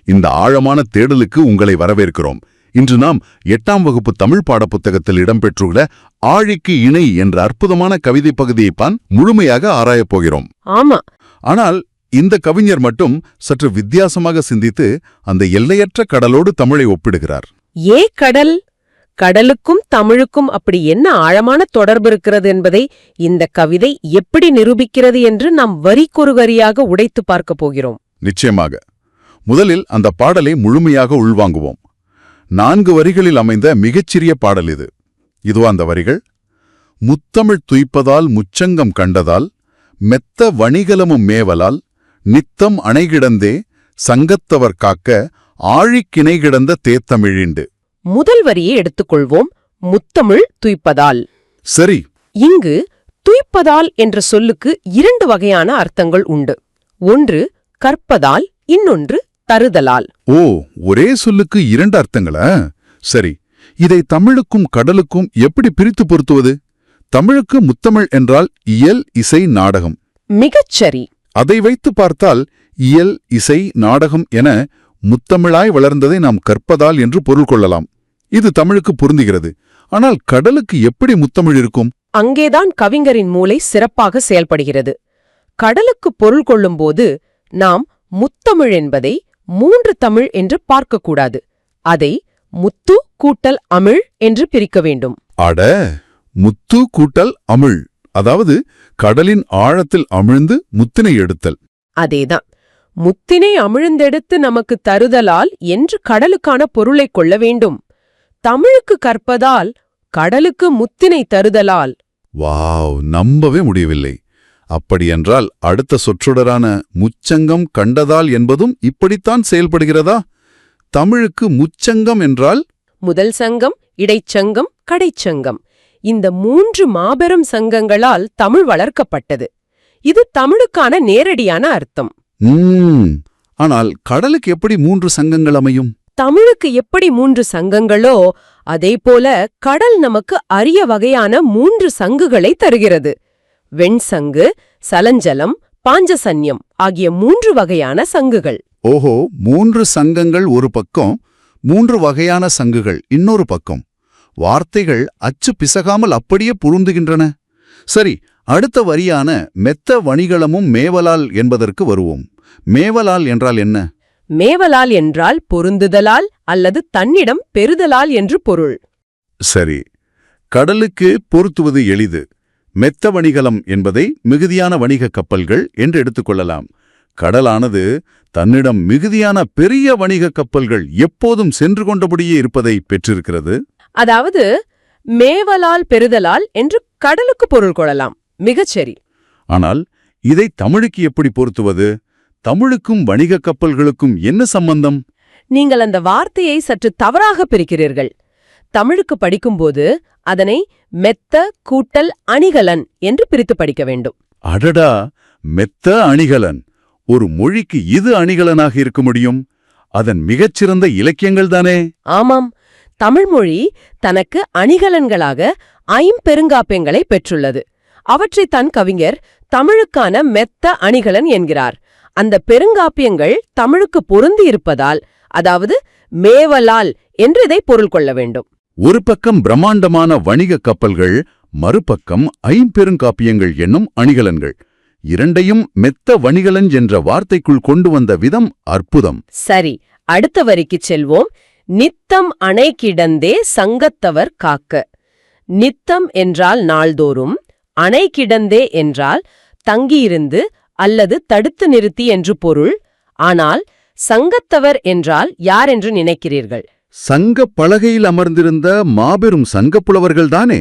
இந்த ஆழமான தேடலுக்கு உங்களை வரவேற்கிறோம். இன்று நாம் 8ஆம் வகுப்பு தமிழ் பாடப்புத்தகத்தில் இடம்பெற்றுள்ள ஆழிக்கு இணை என்ற அற்புதமான கவிதை பகுதியைப்பான் முழுமையாக ஆராயப் போகிறோம். ஆமா. ஆனால் இந்த கவிஞர் மட்டும் சற்று வித்தியாசமாக சிந்தித்து அந்த எல்லையற்ற கடலோடு தமிழை ஒப்பிடுகிறார். கடல்? கடலுக்கும் தமிழுக்கும் அப்படி என்ன ஆழமான தொடர்பு இருக்கிறது என்பதை இந்த கவிதை எப்படி நிரூபிக்கிறது என்று நாம் வரிக்கொரு வரியாக உடைத்து பார்க்க போகிறோம். நிச்சயமாக. முதலில் அந்த பாடலை முழுமையாக உள்வாங்குவோம். 4 வரிகளில் அமைந்த மிகச்சிறிய பாடல் இது. இதுவா அந்த வரிகள்? முத்தமிழ் துய்ப்பதால் முச்சங்கம் கண்டதால் மெத்த வணிகலமும் மேவலால் நித்தம் அணைகிடந்தே சங்கத்தவர் காக்க ஆழிக்கிணை கிடந்த தேத்தமிழிண்டு. முதல் வரியை எடுத்துக்கொள்வோம். முத்தமிழ் துய்ப்பதால். சரி. இங்கு துய்ப்பதால் என்ற சொல்லுக்கு 2 வகையான அர்த்தங்கள் உண்டு. ஒன்று கற்பதால், இன்னொன்று தருதலால். ஓ, ஒரே சொல்லுக்கு 2 அர்த்தங்களா? சரி, இதை தமிழுக்கும் கடலுக்கும் எப்படி பிரித்து பொருத்துவது? தமிழுக்கு முத்தமிழ் என்றால் இயல், இசை, நாடகம். மிகச்சரி. அதை வைத்து பார்த்தால் இயல், இசை, நாடகம் என முத்தமிழாய் வளர்ந்ததை நாம் கற்பதால் என்று பொருள் கொள்ளலாம். இது தமிழுக்கு பொருந்துகிறது. ஆனால் கடலுக்கு எப்படி முத்தமிழ் இருக்கும்? அங்கேதான் கவிஞரின் மூளை சிறப்பாக செயல்படுகிறது. கடலுக்கு பொருள் கொள்ளும்போது நாம் முத்தமிழ் என்பதை 3 தமிழ் என்று பார்க்கக்கூடாது. அதை முத்து கூட்டல் அமிழ் என்று பிரிக்க வேண்டும். அட, முத்து கூட்டல் அமிழ், அதாவது கடலின் ஆழத்தில் அமிழ்ந்து முத்தினை எடுத்தல். அதேதான். முத்தினை அமிழ்ந்தெடுத்து நமக்கு தருதலால் என்று கடலுக்கான பொருளைக் கொள்ள வேண்டும். தமிழுக்கு கற்பதால், கடலுக்கு முத்தினை தருதலால். வாவ், நம்பவே முடியவில்லை. அப்படியென்றால் அடுத்த சொற்றொடரான முச்சங்கம் கண்டதால் என்பதும் இப்படித்தான் செயல்படுகிறதா? தமிழுக்கு முச்சங்கம் என்றால் முதல் சங்கம், இடைச்சங்கம், கடைச்சங்கம். இந்த 3 மாபெரும் சங்கங்களால் தமிழ் வளர்க்கப்பட்டது. இது தமிழுக்கான நேரடியான அர்த்தம். ஆனால் கடலுக்கு எப்படி 3 சங்கங்கள் அமையும்? தமிழுக்கு எப்படி 3 சங்கங்களோ அதேபோல கடல் நமக்கு அரிய வகையான 3 சங்குகளை தருகிறது. வெண்சங்கு, சலஞ்சலம், பாஞ்சசன்யம் ஆகிய 3 வகையான சங்குகள். ஓஹோ, 3 சங்கங்கள் ஒரு பக்கம், 3 வகையான சங்குகள் இன்னொரு பக்கம். வார்த்தைகள் அச்சு பிசகாமல் அப்படியே பொருந்துகின்றன. சரி, அடுத்த வரியான மெத்த வணிகலமும் மேவலால் என்பதற்கு வருவோம். மேவலால் என்றால் என்ன? மேவலால் என்றால் பொருந்துதலால் அல்லது தன்னிடம் பெறுதலால் என்று பொருள். சரி, கடலுக்கு பொருத்துவது எளிது. மெத்த வணிகலம் என்பதை மிகுதியான வணிக கப்பல்கள் என்று எடுத்துக்கொள்ளலாம். கடலானது தன்னிடம் மிகுதியான பெரிய வணிக கப்பல்கள் எப்போதும் சென்று கொண்டபடியே இருப்பதை பெற்றிருக்கிறது. அதாவது மேவலால் பெறுதலால் என்று கடலுக்கு பொருள் கொள்ளலாம். மிகச்சரி. ஆனால் இதை தமிழுக்கு எப்படி பொருத்துவது? தமிழுக்கும் வணிக கப்பல்களுக்கும் என்ன சம்பந்தம்? நீங்கள் அந்த வார்த்தையை சற்று தவறாக பிரிக்கிறீர்கள். தமிழுக்கு படிக்கும்போது அதனை மெத்த கூட்டல் அணிகலன் என்று பிரித்து படிக்க வேண்டும். அடடா, மெத்த அணிகலன். ஒரு மொழிக்கு இது அணிகலனாக இருக்க முடியும்? அதன் மிகச்சிறந்த இலக்கியங்கள் தானே? ஆமாம். தமிழ்மொழி தனக்கு அணிகலன்களாக 5 பெருங்காப்பியங்களை பெற்றுள்ளது. அவற்றை தன் கவிஞர் தமிழுக்கான மெத்த அணிகலன் என்கிறார். அந்த பெருங்காப்பியங்கள் தமிழுக்கு பொருந்தி இருப்பதால், அதாவது மேவலால் என்று இதை பொருள் கொள்ள வேண்டும். ஒரு பக்கம் பிரம்மாண்டமான வணிக கப்பல்கள், மறுபக்கம் 5 பெருங்காப்பியங்கள் என்னும் அணிகலன்கள். இரண்டையும் மெத்த வணிகலன் என்ற வார்த்தைக்குள் கொண்டு வந்த விதம் அற்புதம். சரி, அடுத்த வரிக்குச் செல்வோம். நித்தம் அணை கிடந்தே சங்கத்தவர் காக்க. நித்தம் என்றால் நாள்தோறும், அணை கிடந்தே என்றால் தங்கியிருந்து அல்லது தடுத்து நிறுத்தி என்று பொருள். ஆனால் சங்கத்தவர் என்றால் யார் என்று நினைக்கிறீர்கள்? சங்க பலகையில் அமர்ந்திருந்த மாபெரும் சங்கப்புலவர்கள்தானே?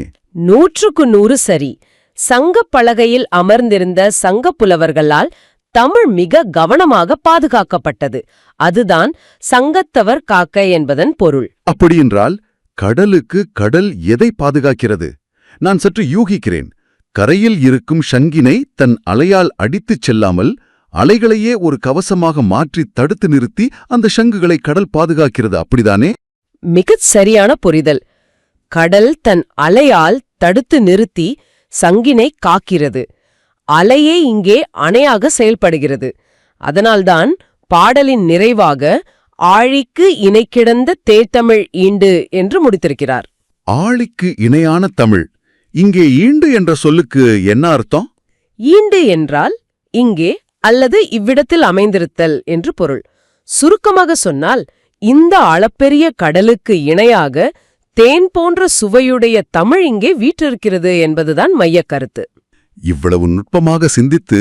100க்கு 100 சரி. சங்க பலகையில் அமர்ந்திருந்த சங்கப்புலவர்களால் தமிழ் மிக கவனமாக பாதுகாக்கப்பட்டது. அதுதான் சங்கத்தவர் காக்க என்பதன் பொருள். அப்படியென்றால் கடலுக்கு கடல் எதை பாதுகாக்கிறது? நான் சற்று யூகிக்கிறேன். கரையில் இருக்கும் ஷங்கினை தன் அலையால் அடித்துச் செல்லாமல் அலைகளையே ஒரு கவசமாக மாற்றி தடுத்து நிறுத்தி அந்த ஷங்குகளை கடல் பாதுகாக்கிறது, அப்படிதானே? மிகச் சரியான புரிதல். கடல் தன் அலையால் தடுத்து நிறுத்தி சங்கினை காக்கிறது. அலையே இங்கே அணையாக செயல்படுகிறது. அதனால்தான் பாடலின் நிறைவாக ஆழிக்கு இணை கிடந்த தேத்தமிழ் ஈண்டு என்று முடித்திருக்கிறார். ஆழிக்கு இணையான தமிழ். இங்கே ஈண்டு என்ற சொல்லுக்கு என்ன அர்த்தம்? ஈண்டு என்றால் இங்கே அல்லது இவ்விடத்தில் அமைந்திருத்தல் என்று பொருள். சுருக்கமாக சொன்னால், இந்த அளப்பெரிய கடலுக்கு இணையாக தேன் போன்ற சுவையுடைய தமிழ் இங்கே வீற்றிருக்கிறது என்பதுதான் மையக் கருத்து. இவ்வளவு நுட்பமாக சிந்தித்து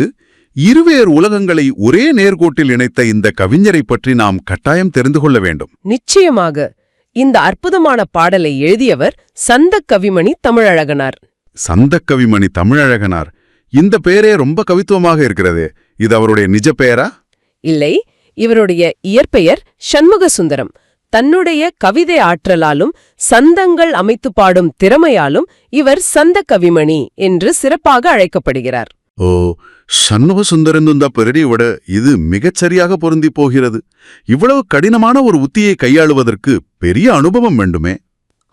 இருவேறு உலகங்களை ஒரே நேர்கோட்டில் இணைத்த இந்த கவிஞரை பற்றி நாம் கட்டாயம் தெரிந்து கொள்ள வேண்டும். நிச்சயமாக. இந்த அற்புதமான பாடலை எழுதியவர் சந்தக் கவிமணி தமிழழகனார். சந்தக் கவிமணி தமிழழகனார். இந்த பெயரே ரொம்ப கவித்துவமாக இருக்கிறது. இது அவருடைய நிஜ பெயரா? இல்லை, இவருடைய இயற்பெயர் சண்முக சுந்தரம். தன்னுடைய கவிதை ஆற்றலாலும் சந்தங்கள் அமைத்து பாடும் திறமையாலும் இவர் சந்தக் கவிமணி என்று சிறப்பாக அழைக்கப்படுகிறார். ஓ, சண்முக சுந்தரம் இந்த பெயரை விட இது மிகச்சரியாக பொருந்தி போகிறது. இவ்வளவு கடினமான ஒரு உத்தியை கையாளுவதற்கு பெரிய அனுபவம் வேண்டுமே.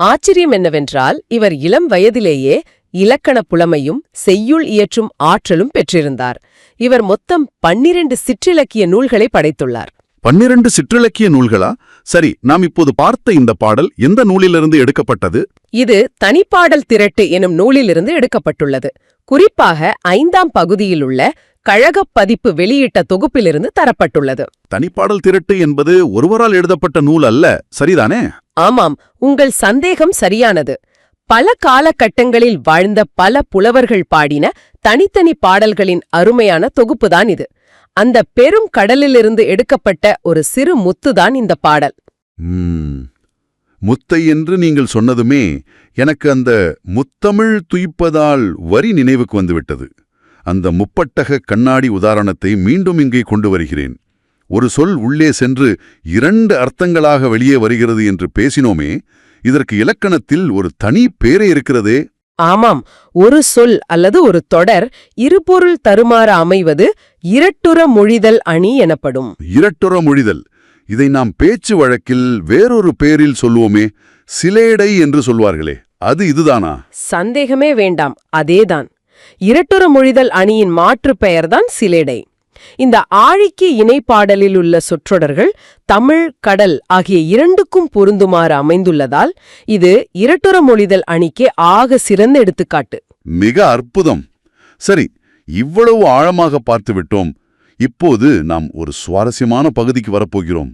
ஆச்சரியம் என்னவென்றால், இவர் இளம் வயதிலேயே இலக்கண புலமையும் செய்யுள் இயற்றும் ஆற்றலும் பெற்றிருந்தார். இவர் மொத்தம் 12 சிற்றிலக்கிய நூல்களை படைத்துள்ளார். 12 சிற்றிலக்கிய நூல்களா? சரி, நாம் இப்போது பார்த்த இந்த பாடல் எந்த நூலிலிருந்து எடுக்கப்பட்டது? இது தனிப்பாடல் திரட்டு எனும் நூலிலிருந்து எடுக்கப்பட்டுள்ளது. குறிப்பாக 5ஆம் பகுதியில் உள்ள கழகப் பதிப்பு வெளியிட்ட தொகுப்பிலிருந்து தரப்பட்டுள்ளது. தனிப்பாடல் திரட்டு என்பது ஒருவரால் எழுதப்பட்ட நூல் அல்ல, சரிதானே? ஆமாம், உங்கள் சந்தேகம் சரியானது. பல காலகட்டங்களில் வாழ்ந்த பல புலவர்கள் பாடின தனித்தனி பாடல்களின் அருமையான தொகுப்புதான் இது. அந்த பெரும் கடலிலிருந்து எடுக்கப்பட்ட ஒரு சிறு முத்துதான் இந்த பாடல். முத்தை என்று நீங்கள் சொன்னதுமே எனக்கு அந்த முத்தமிழ் துய்ப்பதால் வரி நினைவுக்கு வந்துவிட்டது. அந்த முப்பட்டக கண்ணாடி உதாரணத்தை மீண்டும் இங்கே கொண்டு வருகிறேன். ஒரு சொல் உள்ளே சென்று 2 அர்த்தங்களாக வெளியே வருகிறது என்று பேசினோமே, இதற்கு இலக்கணத்தில் ஒரு தனி பேரே இருக்கிறதே. ஆமாம், ஒரு சொல் அல்லது ஒரு தொடர் இருபொருள் தருமாறு அமைவது இரட்டுற மொழிதல் அணி எனப்படும். இரட்டுற மொழிதல். இதை நாம் பேச்சு வழக்கில் வேறொரு பேரில் சொல்லுவோமே, சிலேடை என்று சொல்வார்களே, அது இதுதானா? சந்தேகமே வேண்டாம், அதேதான். இரட்டுற மொழிதல் அணியின் மாற்று பெயர்தான் சிலேடை. இந்த ஆழிக்கு இணைப்பாடலில் உள்ள சொற்றொடர்கள் தமிழ், கடல் ஆகிய இரண்டுக்கும் பொருந்துமாறு அமைந்துள்ளதால் இது இரட்டுற மொழிதல் அணிக்கு ஆக சிறந்த எடுத்துக்காட்டு. மிக அற்புதம். சரி, இவ்வளவு ஆழமாக பார்த்துவிட்டோம். இப்போது நாம் ஒரு சுவாரஸ்யமான பகுதிக்கு வரப்போகிறோம்.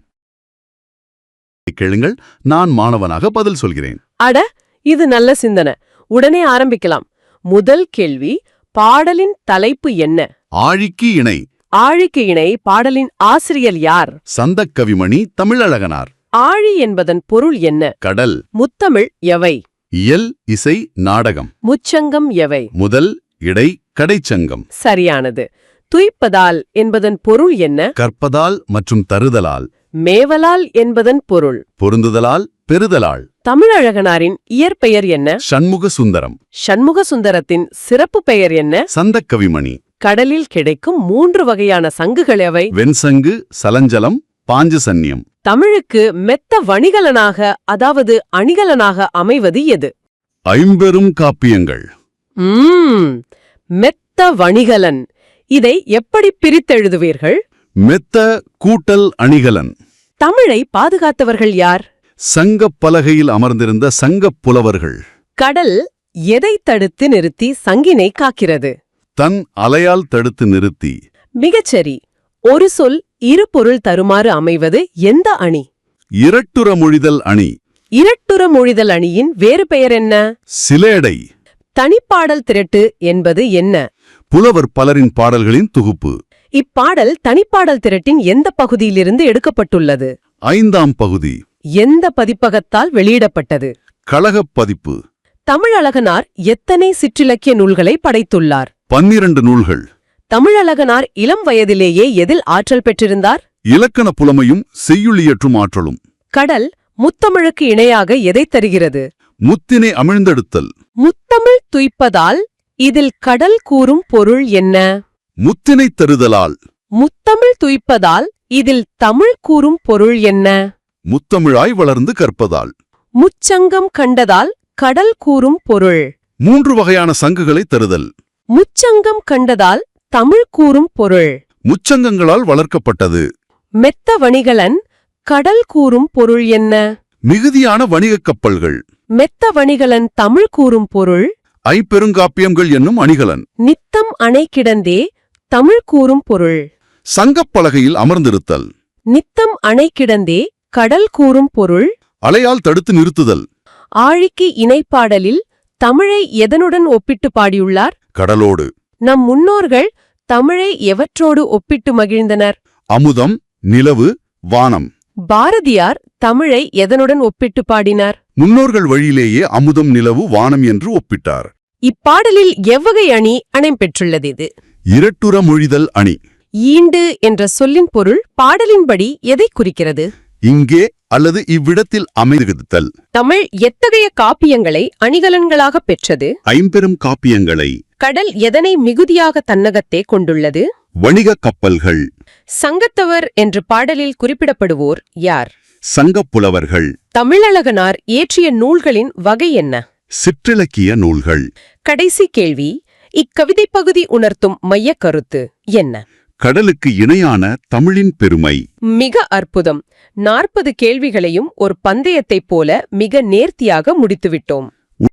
கேளுங்கள், நான் மாணவனாக பதில் சொல்கிறேன். அட, இது நல்ல சிந்தனை. உடனே ஆரம்பிக்கலாம். முதல் கேள்வி, பாடலின் தலைப்பு என்ன? ஆழிக்கு இணை. ஆழிக்கு இணை பாடலின் ஆசிரியர் யார்? சந்தக் கவிமணி தமிழழகனார். ஆழி என்பதன் பொருள் என்ன? கடல். முத்தமிழ் எவை? இயல், இசை, நாடகம். முச்சங்கம் எவை? முதல், இடை, கடைச்சங்கம். சரியானது. துய்ப்பதால் என்பதன் பொருள் என்ன? கற்பதால் மற்றும் தருதலால். மேவலால் என்பதன் பொருள்? பொருந்துதலால், பெறுதலால். தமிழழகனாரின் இயற்பெயர் என்ன? சண்முக சுந்தரம். சண்முக சுந்தரத்தின் சிறப்பு பெயர் என்ன? சந்தக் கவிமணி. கடலில் கிடைக்கும் 3 வகையான சங்குகள் எவை? வெண்சங்கு, சலஞ்சலம், பாஞ்சு சன்னியம். தமிழுக்கு மெத்த வணிகலனாக, அதாவது அணிகலனாக அமைவது எது? ஐம்பெரும் காப்பியங்கள். மெத்த வணிகலன். இதை எப்படி பிரித்தெழுதுவீர்கள்? மெத்த கூட்டல் அணிகலன். தமிழை பாதுகாத்தவர்கள் யார்? சங்கப் பலகையில் அமர்ந்திருந்த சங்கப் புலவர்கள். கடல் எதை தடுத்து நிறுத்தி சங்கினை காக்கிறது? தன் அலையால் தடுத்து நிறுத்தி. மிகச்சரி. ஒரு சொல் இரு பொருள் தருமாறு அமைவது எந்த அணி? இரட்டுற மொழிதல் அணி. இரட்டுற மொழிதல் அணியின் வேறு பெயர் என்ன? சிலேடை. தனிப்பாடல் திரட்டு என்பது என்ன? புலவர் பலரின் பாடல்களின் தொகுப்பு. இப்பாடல் தனிப்பாடல் திரட்டின் எந்த பகுதியிலிருந்து எடுக்கப்பட்டுள்ளது? 5ஆம் பகுதி. எந்த பதிப்பகத்தால் வெளியிடப்பட்டது? கழகப் பதிப்பு. தமிழழகனார் எத்தனை சிற்றிலக்கிய நூல்களை படைத்துள்ளார்? 12 நூல்கள். தமிழழகனார் இளம் வயதிலேயே எதில் ஆற்றல் பெற்றிருந்தார்? இலக்கண புலமையும் செய்யுளியற்றும் ஆற்றலும். கடல் முத்தமிழுக்கு இணையாக எதை தருகிறது? முத்தினை அமிழ்ந்தெடுத்தல். முத்தமிழ் துய்ப்பதால் இதில் கடல் கூறும் பொருள் என்ன? முத்தினை தருதலால். முத்தமிழ் துய்ப்பதால் இதில் தமிழ் கூறும் பொருள் என்ன? முத்தமிழாய் வளர்ந்து கற்பதால். முச்சங்கம் கண்டதால் கடல் கூறும் பொருள். 3 வகையான சங்குகளை தருதல். முச்சங்கம் கண்டதால் தமிழ் கூறும் பொருள். முச்சங்கங்களால் வளர்க்கப்பட்டது. மெத்த வணிகலன் கடல் கூறும் பொருள் என்ன? மிகுதியான வணிகக் கப்பல்கள். மெத்த வணிகலன் தமிழ் கூறும் பொருள் ஐம்பெருங்காப்பியங்கள் என்னும் அணிகலன். நித்தம் அணை கிடந்தே தமிழ் கூறும் பொருள் சங்கப் பலகையில் அமர்ந்திருத்தல். நித்தம் அணை கிடந்தே கடல் கூறும் பொருள் அலையால் தடுத்து நிறுத்துதல். ஆழிக்கு இணைப்பாடலில் தமிழை எதனுடன் ஒப்பிட்டு பாடியுள்ளார்? கடலோடு. நம் முன்னோர்கள் தமிழை எவற்றோடு ஒப்பிட்டு மகிழ்ந்தனர்? அமுதம், நிலவு, வானம். பாரதியார் தமிழை எதனுடன் ஒப்பிட்டு பாடினார்? முன்னோர்கள் வழியிலேயே அமுதம், நிலவு, வானம் என்று ஒப்பிட்டார். இப்பாடலில் எவ்வகை அணி அணைம்பெற்றுள்ளது? இது இரட்டுற மொழிதல் அணி. ஈண்டு என்ற சொல்லின் பொருள் பாடலின்படி எதை குறிக்கிறது? இங்கே அல்லது இவ்விடத்தில் அமைதிருத்தல். தமிழ் எத்தகைய காப்பியங்களை அணிகலன்களாகப் பெற்றது? ஐம்பெரும் காப்பியங்களை. கடல் எதனை மிகுதியாக தன்னகத்தே கொண்டுள்ளது? வணிக கப்பல்கள். சங்கத்தவர் என்று பாடலில் குறிப்பிடப்படுவோர் யார்? சங்கப் புலவர்கள். தமிழழகனார் இயற்றிய நூல்களின் வகை என்ன? சிற்றிலக்கிய நூல்கள். கடைசி கேள்வி, இக்கவிதை பகுதி உணர்த்தும் மையக் கருத்து என்ன? கடலுக்கு இணையான தமிழின் பெருமை. மிக அற்புதம். 40 கேள்விகளையும் ஒரு பந்தயத்தைப் போல மிக நேர்த்தியாக முடித்துவிட்டோம்.